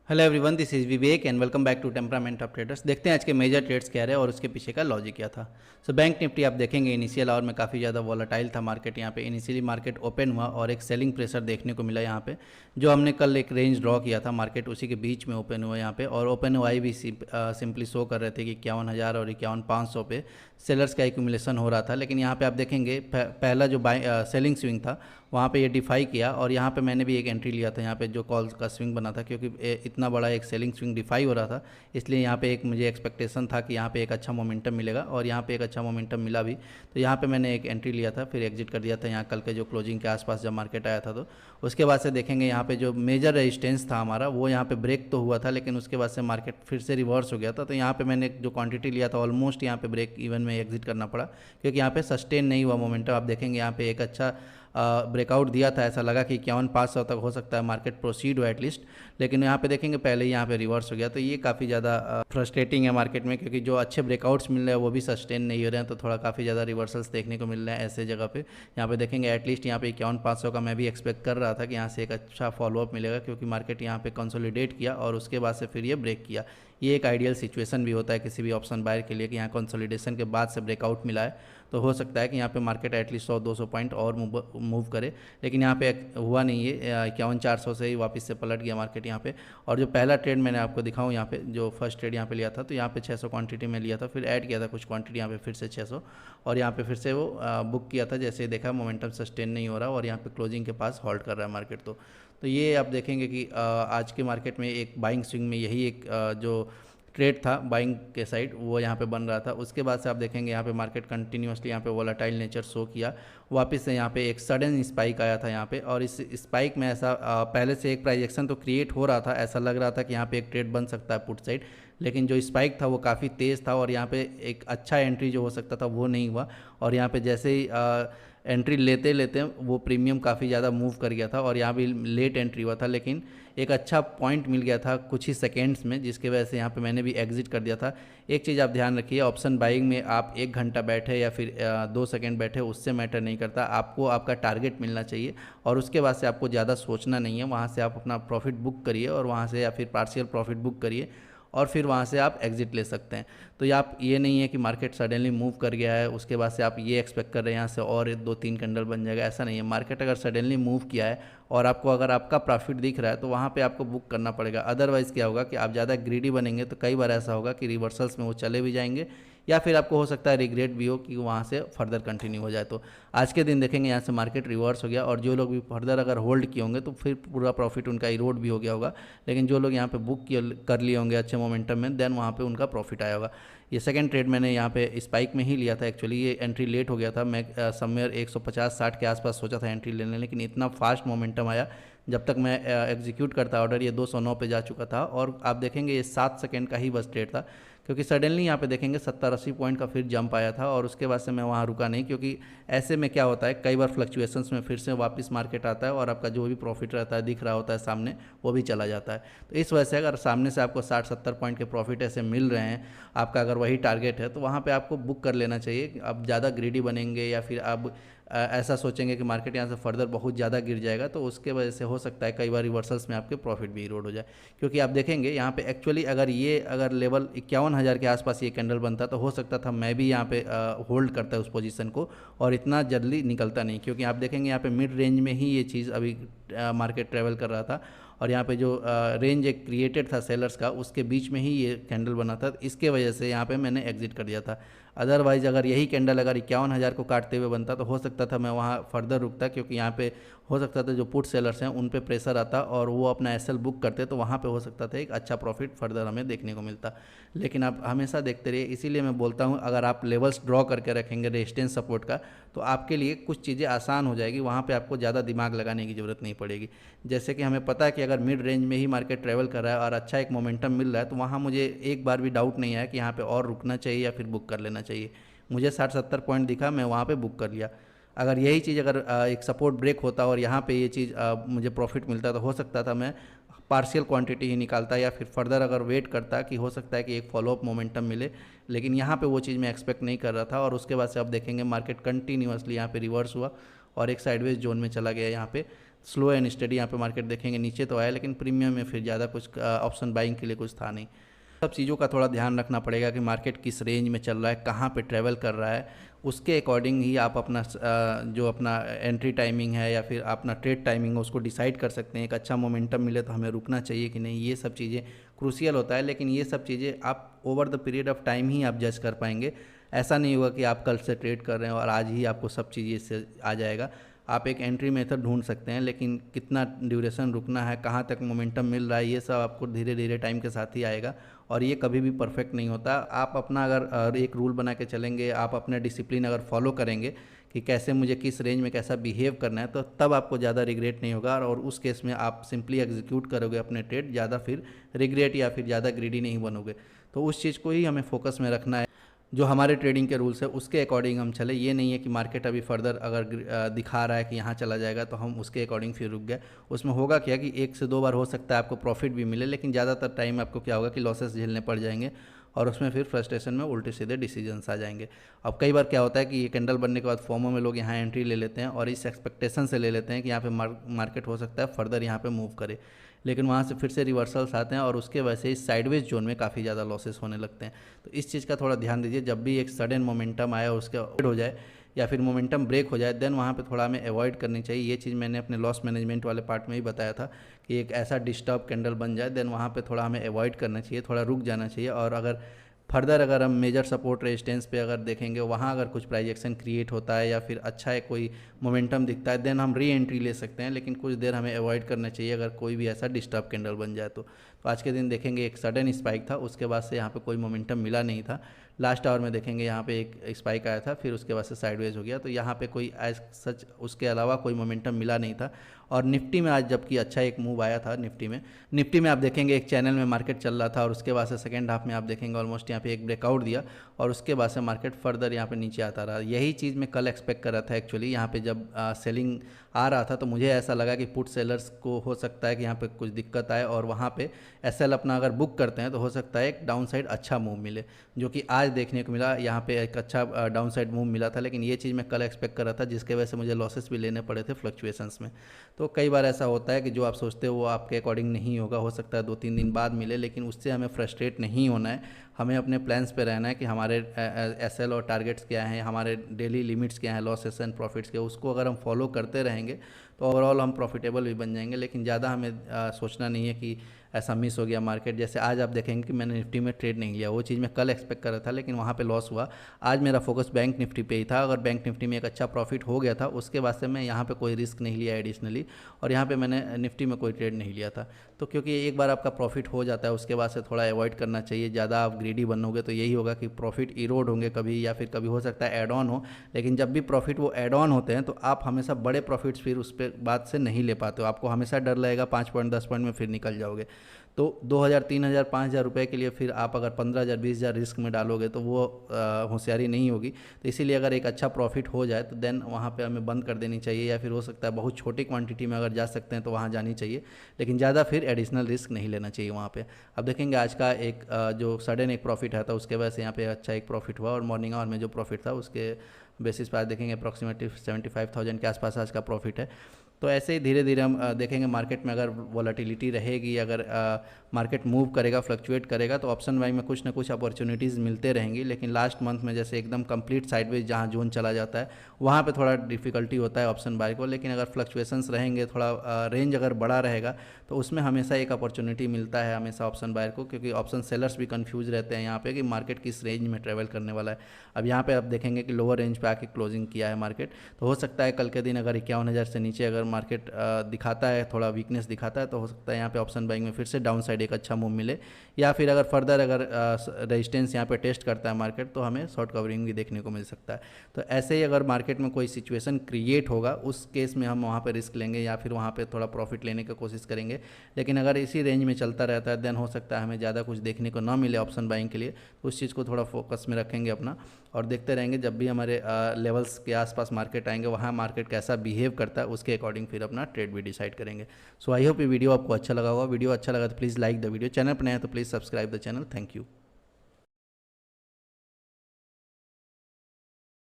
Hello everyone, this is Vivek and welcome back to temperament of traders. देखते हैं आज के मेजर ट्रेड्स क्या रहे और उसके पीछे का लॉजिक क्या था। बैंक निफ्टी आप देखेंगे इनिशियल आवर में काफ़ी ज़्यादा वॉलेटाइल था मार्केट। यहाँ पे इनिशियली मार्केट ओपन हुआ और एक सेलिंग प्रेशर देखने को मिला यहाँ पे। जो हमने कल एक रेंज ड्रॉ किया था, मार्केट उसी के बीच में ओपन हुआ यहाँ पे, और ओपन हुआ भी सिंपली शो कर रहे थे कि 51,000 और 51,500 पे सेलर्स का एक्यूमुलेशन हो रहा था। लेकिन यहाँ पे आप देखेंगे पहला जो सेलिंग स्विंग था वहाँ पे ये डिफाई किया, और यहाँ पे मैंने भी एक एंट्री लिया था यहाँ पे जो कॉल का स्विंग बना था, क्योंकि इतना बड़ा एक सेलिंग स्विंग डिफाई हो रहा था। इसलिए यहाँ पे एक मुझे एक्सपेक्टेशन था कि यहाँ पे एक अच्छा मोमेंटम मिलेगा, और यहाँ पे एक अच्छा मोमेंटम मिला भी। तो यहाँ पे मैंने एक एंट्री लिया था, फिर एग्जिट कर दिया था यहाँ कल के जो क्लोजिंग के आसपास जब मार्केट आया था। तो उसके बाद से देखेंगे यहाँ पे जो मेजर रेजिस्टेंस था हमारा वो यहाँ पे ब्रेक तो हुआ था, लेकिन उसके बाद से मार्केट फिर से रिवर्स हो गया था। तो यहाँ पे मैंने जो क्वांटिटी लिया था ऑलमोस्ट यहाँ पे ब्रेक इवन में एग्जिट करना पड़ा, क्योंकि यहाँ पे सस्टेन नहीं हुआ मोमेंटम। आप देखेंगे यहाँ पे एक अच्छा ब्रेकआउट दिया था, ऐसा लगा कि 51,500 तक हो सकता है मार्केट प्रोसीड हो एटलीस्ट, लेकिन यहाँ पे देखेंगे पहले ही यहाँ पे रिवर्स हो गया। तो ये काफ़ी ज़्यादा फ्रस्ट्रेटिंग है मार्केट में, क्योंकि जो अच्छे ब्रेकआउट्स मिल रहे हैं वो भी सस्टेन नहीं हो रहे हैं। तो थोड़ा काफ़ी ज़्यादा रिवर्सल्स देखने को मिल रहे हैं ऐसे जगह पे। यहाँ पे देखेंगे एटलीस्ट यहाँ पे 51,500 का मैं भी एक्सपेक्ट कर रहा था कि यहाँ से एक अच्छा फॉलोअप मिलेगा, क्योंकि मार्केट यहाँ पे कंसोलिडेट किया और उसके बाद से फिर ये ब्रेक किया। ये एक आइडियल सिचुएशन भी होता है किसी भी ऑप्शन बायर के लिए कि यहाँ कंसोलिडेशन के बाद से ब्रेकआउट मिला है, तो हो सकता है कि यहाँ पे मार्केट एटलीस्ट 100-200 पॉइंट और मूव करे। लेकिन यहाँ पे हुआ नहीं है, 51,400 से ही वापस से पलट गया मार्केट यहाँ पे। और जो पहला ट्रेड मैंने आपको दिखाऊँ यहाँ पे, जो फर्स्ट ट्रेड यहाँ पे लिया था, तो यहाँ पे 600 क्वांटिटी में लिया था, फिर ऐड किया था कुछ क्वांटिटी यहाँ पे फिर से 600, और यहाँ पे फिर से वो बुक किया था। जैसे देखा मोमेंटम सस्टेन नहीं हो रहा और यहाँ पे क्लोजिंग के पास होल्ड कर रहा है मार्केट। तो ये आप देखेंगे कि आज के मार्केट में एक बाइंग स्विंग में यही एक जो ट्रेड था बाइंग के साइड वो यहाँ पे बन रहा था। उसके बाद से आप देखेंगे यहाँ पे मार्केट कंटिन्यूसली यहाँ पे वोलेटाइल नेचर शो किया। वापस से यहाँ पे एक सडन स्पाइक आया था यहाँ पे, और इस स्पाइक में ऐसा पहले से एक प्राइजेक्शन तो क्रिएट हो रहा था, ऐसा लग रहा था कि यहाँ पे एक ट्रेड बन सकता है पुट साइड। लेकिन जो स्पाइक था वो काफ़ी तेज़ था, और यहाँ पे एक अच्छा एंट्री जो हो सकता था वो नहीं हुआ। और यहाँ पे जैसे ही एंट्री लेते लेते वो प्रीमियम काफ़ी ज़्यादा मूव कर गया था, और यहाँ भी लेट एंट्री हुआ था, लेकिन एक अच्छा पॉइंट मिल गया था कुछ ही सेकेंड्स में, जिसके वजह से यहाँ पे मैंने भी एग्जिट कर दिया था। एक चीज़ आप ध्यान रखिए, ऑप्शन बाइंग में आप 1 घंटा बैठे या फिर 2 सेकेंड बैठे उससे मैटर नहीं करता, आपको आपका टारगेट मिलना चाहिए, और उसके बाद से आपको ज़्यादा सोचना नहीं है। वहाँ से आप अपना प्रॉफिट बुक करिए, और वहाँ से या फिर पार्शियल प्रॉफिट बुक करिए, और फिर वहाँ से आप एग्जिट ले सकते हैं। तो आप ये नहीं है कि मार्केट सडनली मूव कर गया है उसके बाद से आप ये एक्सपेक्ट कर रहे हैं यहाँ से और 2-3 कैंडल बन जाएगा, ऐसा नहीं है। मार्केट अगर सडनली मूव किया है और आपको अगर आपका प्रॉफिट दिख रहा है तो वहाँ पे आपको बुक करना पड़ेगा। अदरवाइज़ क्या होगा कि आप ज़्यादा ग्रीडी बनेंगे तो कई बार ऐसा होगा कि रिवर्सल्स में वो चले भी जाएंगे, या फिर आपको हो सकता है रिग्रेट भी हो कि वहाँ से फर्दर कंटिन्यू हो जाए। तो आज के दिन देखेंगे यहाँ से मार्केट रिवर्स हो गया, और जो लोग भी फर्दर अगर होल्ड किए होंगे तो फिर पूरा प्रॉफिट उनका इरोड भी हो गया होगा। लेकिन जो लोग यहाँ पे बुक कर लिए होंगे अच्छे मोमेंटम में, देन वहाँ पे उनका प्रॉफिट आया होगा। ये सेकंड ट्रेड मैंने यहाँ पे स्पाइक में ही लिया था। एक्चुअली ये एंट्री लेट हो गया था, मैं समवेयर 150-60 के आसपास सोचा था एंट्री लेने, लेकिन इतना फास्ट मोमेंटम आया जब तक मैं एग्जीक्यूट करता ऑर्डर ये 209 पे जा चुका था। और आप देखेंगे ये 7 सेकंड का ही बस ट्रेड था, क्योंकि सडनली यहाँ पे देखेंगे 70-80 पॉइंट का फिर जंप आया था, और उसके बाद से मैं वहाँ रुका नहीं, क्योंकि ऐसे में क्या होता है कई बार फ्लक्चुएशंस में फिर से वापस मार्केट आता है और आपका जो भी प्रॉफिट रहता है दिख रहा होता है सामने वो भी चला जाता है। तो इस वजह से अगर सामने से आपको 60-70 पॉइंट के प्रॉफिट ऐसे मिल रहे हैं, आपका अगर वही टारगेट है, तो वहाँ पर आपको बुक कर लेना चाहिए। आप ज़्यादा ग्रीडी बनेंगे या फिर आप ऐसा सोचेंगे कि मार्केट यहाँ से फर्दर बहुत ज़्यादा गिर जाएगा, तो उसके वजह से हो सकता है कई बार रिवर्सल्स में आपके प्रॉफिट भी इरोड हो जाए। क्योंकि आप देखेंगे यहाँ पे एक्चुअली अगर लेवल 51,000 के आसपास ये कैंडल बनता तो हो सकता था मैं भी यहाँ पे होल्ड करता उस पोजीशन को, और इतना जल्दी निकलता नहीं। क्योंकि आप देखेंगे यहाँ पे मिड रेंज में ही ये चीज़ अभी मार्केट ट्रेवल कर रहा था, और यहाँ पे जो रेंज एक क्रिएटेड था सेलर्स का उसके बीच में ही ये कैंडल बना था। इसके वजह से यहाँ पे मैंने एग्जिट कर दिया था। अदरवाइज़ अगर यही कैंडल अगर 51,000 को काटते हुए बनता तो हो सकता था मैं वहाँ फर्दर रुकता, क्योंकि यहाँ पे हो सकता था जो पुट सेलर्स हैं उन पे प्रेशर आता और वो अपना एसएल बुक करते, तो वहाँ पे हो सकता था एक अच्छा प्रॉफिट फर्दर हमें देखने को मिलता। लेकिन आप हमेशा देखते रहिए, इसीलिए मैं बोलता हूँ अगर आप लेवल्स ड्रॉ करके रखेंगे रेजिस्टेंस सपोर्ट का, तो आपके लिए कुछ चीज़ें आसान हो जाएगी, वहाँ पर आपको ज़्यादा दिमाग लगाने की ज़रूरत नहीं पड़ेगी। जैसे कि हमें पता है कि अगर मिड रेंज में ही मार्केट ट्रेवल कर रहा है और अच्छा एक मोमेंटम मिल रहा है, तो वहाँ मुझे एक बार भी डाउट नहीं आया कि यहाँ पे और रुकना चाहिए या फिर बुक कर लेना चाहिए। मुझे 60-70 पॉइंट दिखा, मैं वहाँ पे बुक कर लिया। अगर यही चीज़ अगर एक सपोर्ट ब्रेक होता और यहाँ पे ये चीज़ मुझे प्रॉफिट मिलता, तो हो सकता था मैं पार्शियल क्वांटिटी ही निकालता, या फिर फर्दर अगर वेट करता कि हो सकता है कि एक फॉलोअप मोमेंटम मिले। लेकिन यहाँ पे वो चीज़ मैं एक्सपेक्ट नहीं कर रहा था, और उसके बाद से आप देखेंगे मार्केट कंटिन्यूसली यहाँ पे रिवर्स हुआ और एक साइडवेज जोन में चला गया यहाँ पे। स्लो एंड स्टडी यहाँ पे मार्केट देखेंगे, नीचे तो आया लेकिन प्रीमियम में फिर ज़्यादा कुछ ऑप्शन बाइंग के लिए कुछ था नहीं। सब चीज़ों का थोड़ा ध्यान रखना पड़ेगा कि मार्केट किस रेंज में चल रहा है, कहाँ पे ट्रैवल कर रहा है, उसके अकॉर्डिंग ही आप अपना जो अपना एंट्री टाइमिंग है या फिर अपना ट्रेड टाइमिंग है उसको डिसाइड कर सकते हैं। एक अच्छा मोमेंटम मिले तो हमें रुकना चाहिए कि नहीं, ये सब चीज़ें क्रूशियल होता है। लेकिन ये सब चीज़ें आप over the period of time ही आप जज कर पाएंगे। ऐसा नहीं होगा कि आप कल से ट्रेड कर रहे हैं और आज ही आपको सब चीज़ें इससे आ जाएगा। आप एक एंट्री मेथड ढूंढ सकते हैं, लेकिन कितना ड्यूरेशन रुकना है, कहाँ तक मोमेंटम मिल रहा है, ये सब आपको धीरे धीरे टाइम के साथ ही आएगा और ये कभी भी परफेक्ट नहीं होता। आप अपना अगर एक रूल बना के चलेंगे, आप अपने डिसिप्लिन अगर फॉलो करेंगे कि कैसे मुझे किस रेंज में कैसा बिहेव करना है, तो तब आपको ज़्यादा रिग्रेट नहीं होगा और उस केस में आप सिंपली एग्जीक्यूट करोगे अपने ट्रेड, ज़्यादा फिर रिग्रेट या फिर ज़्यादा ग्रीडी नहीं बनोगे। तो उस चीज़ को ही हमें फोकस में रखना है, जो हमारे ट्रेडिंग के रूल्स है उसके अकॉर्डिंग हम चले। ये नहीं है कि मार्केट अभी फर्दर अगर दिखा रहा है कि यहाँ चला जाएगा तो हम उसके अकॉर्डिंग फिर रुक गए। उसमें होगा क्या कि 1 से 2 बार हो सकता है आपको प्रॉफिट भी मिले, लेकिन ज़्यादातर टाइम आपको क्या होगा कि लॉसेस झेलने पड़ जाएंगे और उसमें फिर फ्रस्ट्रेशन में उल्टे सीधे डिसीजंस आ जाएंगे। अब कई बार क्या होता है कि ये कैंडल बनने के बाद फोमो में लोग यहाँ एंट्री ले लेते हैं और इस एक्सपेक्टेशन से ले लेते हैं कि यहाँ पे मार्केट हो सकता है फर्दर यहाँ पे मूव करे, लेकिन वहाँ से फिर से रिवर्सल्स आते हैं और उसके वजह से इस साइडवेज जोन में काफ़ी ज़्यादा लॉसेस होने लगते हैं। तो इस चीज़ का थोड़ा ध्यान दीजिए, जब भी एक सडन मोमेंटम आया उसके हो जाए या फिर मोमेंटम ब्रेक हो जाए, देन वहाँ पे थोड़ा हमें अवॉइड करनी चाहिए। ये चीज़ मैंने अपने लॉस मैनेजमेंट वाले पार्ट में ही बताया था कि एक ऐसा डिस्टर्ब कैंडल बन जाए देन वहाँ पे थोड़ा हमें अवॉइड करना चाहिए, थोड़ा रुक जाना चाहिए। और अगर फर्दर अगर हम मेजर सपोर्ट रेजिस्टेंस पे अगर देखेंगे, वहाँ अगर कुछ प्राइस एक्शन क्रिएट होता है या फिर अच्छा है कोई मोमेंटम दिखता है, देन हम री एंट्री ले सकते हैं, लेकिन कुछ देर हमें अवॉइड करना चाहिए अगर कोई भी ऐसा डिस्टर्ब कैंडल बन जाए। तो आज के दिन देखेंगे एक सडन स्पाइक था, उसके बाद से यहाँ पे कोई मोमेंटम मिला नहीं था। लास्ट आवर में देखेंगे यहाँ पे एक स्पाइक आया था, फिर उसके बाद से साइडवेज हो गया। तो यहाँ पे कोई एज सच उसके अलावा कोई मोमेंटम मिला नहीं था। और निफ्टी में आज जबकि अच्छा एक मूव आया था, निफ्टी में आप देखेंगे एक चैनल में मार्केट चल रहा था और उसके बाद से सेकेंड हाफ में आप देखेंगे ऑलमोस्ट यहाँ पे एक ब्रेकआउट दिया और उसके बाद से मार्केट फर्दर यहाँ पे नीचे आता रहा। यही चीज़ मैं कल एक्सपेक्ट कर रहा था एक्चुअली। यहाँ पे जब सेलिंग आ रहा था तो मुझे ऐसा लगा कि पुट सेलर्स को हो सकता है कि यहाँ पे कुछ दिक्कत आए और वहाँ पे एसएल अपना अगर बुक करते हैं तो हो सकता है एक डाउन साइड अच्छा मूव मिले, जो कि आज देखने को मिला। यहाँ पे एक अच्छा डाउन साइड मूव मिला था, लेकिन ये चीज़ मैं कल एक्सपेक्ट कर रहा था जिसके वजह से मुझे लॉसेस भी लेने पड़े थे फ्लक्चुएशंस में। तो कई बार ऐसा होता है कि जो आप सोचते हो वो आपके अकॉर्डिंग नहीं होगा, हो सकता है 2-3 दिन बाद मिले, लेकिन उससे हमें फ्रस्ट्रेट नहीं होना है। हमें अपने प्लान्स पे रहना है कि हमारे एसएल और टारगेट्स क्या हैं, हमारे डेली लिमिट्स क्या हैं, लॉसेस एंड प्रॉफिट्स के, उसको अगर हम फॉलो करते रहेंगे तो ओवरऑल हम प्रॉफिटेबल भी बन जाएंगे। लेकिन ज़्यादा हमें सोचना नहीं है कि ऐसा मिस हो गया मार्केट। जैसे आज आप देखेंगे कि मैंने निफ्टी में ट्रेड नहीं लिया, वो चीज़ मैं कल एक्सपेक्ट कर रहा था लेकिन वहाँ पे लॉस हुआ। आज मेरा फोकस बैंक निफ्टी पे ही था। अगर बैंक निफ्टी में एक अच्छा प्रॉफिट हो गया था उसके बाद से मैं यहाँ पे कोई रिस्क नहीं लिया एडिशनली, और यहाँ पे मैंने निफ्टी में कोई ट्रेड नहीं लिया था। तो क्योंकि एक बार आपका प्रॉफिट हो जाता है उसके बाद से थोड़ा अवॉइड करना चाहिए। ज़्यादा आप ग्रीडी बनोगे तो यही होगा कि प्रॉफिट इरोड होंगे कभी, या फिर कभी हो सकता है एड ऑन हो। लेकिन जब भी प्रॉफिट वो एड ऑन होते हैं तो आप हमेशा बड़े प्रॉफिट्स फिर उस पर बाद से नहीं ले पाते हो। आपको हमेशा डर लगेगा 5 पॉइंट 10 पॉइंट में फिर निकल जाओगे। तो 2000 3000 5000 रुपये के लिए फिर आप अगर 15000 20000 रिस्क में डालोगे तो वो होशियारी नहीं होगी। तो इसीलिए अगर एक अच्छा प्रॉफिट हो जाए तो देन वहाँ पे हमें बंद कर देनी चाहिए, या फिर हो सकता है बहुत छोटी क्वांटिटी में अगर जा सकते हैं तो वहाँ जानी चाहिए, लेकिन ज़्यादा फिर एडिशनल रिस्क नहीं लेना चाहिए वहाँ पे। अब देखेंगे आज का एक जो सडन एक प्रॉफिट आया था उसके वजह से यहाँ पे अच्छा एक प्रॉफिट हुआ, और मॉर्निंग आवर में जो प्रॉफिट था उसके बेसिस पर आज देखेंगे अप्रॉक्सीमेटली 75,000 के आसपास आज का प्रॉफिट है। तो ऐसे ही धीरे धीरे हम देखेंगे मार्केट में अगर वॉलेटिलिटी रहेगी, अगर मार्केट मूव करेगा, फ्लक्चुएट करेगा, तो ऑप्शन बाइंग में कुछ ना कुछ अपॉर्चुनिटीज़ मिलते रहेंगी। लेकिन लास्ट मंथ में जैसे एकदम कंप्लीट साइडवेज जहाँ जोन चला जाता है वहाँ पे थोड़ा डिफिकल्टी होता है ऑप्शन बाय को। लेकिन अगर फ्लक्चुएशंस रहेंगे, थोड़ा रेंज अगर बड़ा रहेगा तो उसमें हमेशा एक अपॉर्चुनिटी मिलता है हमेशा ऑप्शन बायर को, क्योंकि ऑप्शन सेलर्स भी कंफ्यूज रहते हैं यहाँ पे कि मार्केट किस रेंज में ट्रेवल करने वाला है। अब यहाँ पे आप देखेंगे कि लोअर रेंज पे आके क्लोजिंग किया है मार्केट, तो हो सकता है कल के दिन अगर 51,000 से नीचे अगर मार्केट दिखाता है, थोड़ा वीकनेस दिखाता है, तो हो सकता है यहाँ पे ऑप्शन बाइंग में फिर से डाउन साइड एक अच्छा मूव मिले, या फिर अगर फर्दर अगर रेजिस्टेंस यहाँ पे टेस्ट करता है मार्केट तो हमें शॉर्ट कवरिंग भी देखने को मिल सकता है। तो ऐसे ही अगर मार्केट में कोई सिचुएशन क्रिएट होगा उस केस में हम वहाँ पे रिस्क लेंगे या फिर वहाँ पे थोड़ा प्रॉफिट लेने की कोशिश करेंगे। लेकिन अगर इसी रेंज में चलता रहता है देन हो सकता है हमें ज़्यादा कुछ देखने को ना मिले ऑप्शन बाइंग के लिए, तो उस चीज़ को थोड़ा फोकस में रखेंगे अपना, और देखते रहेंगे जब भी हमारे लेवल्स के आसपास मार्केट आएंगे वहाँ मार्केट कैसा बिहेव करता है उसके अकॉर्डिंग फिर अपना ट्रेड भी डिसाइड करेंगे। सो आई होप ये वीडियो आपको अच्छा लगा होगा। वीडियो अच्छा लगा तो please like the video, channel पर नया तो please subscribe the channel. Thank you.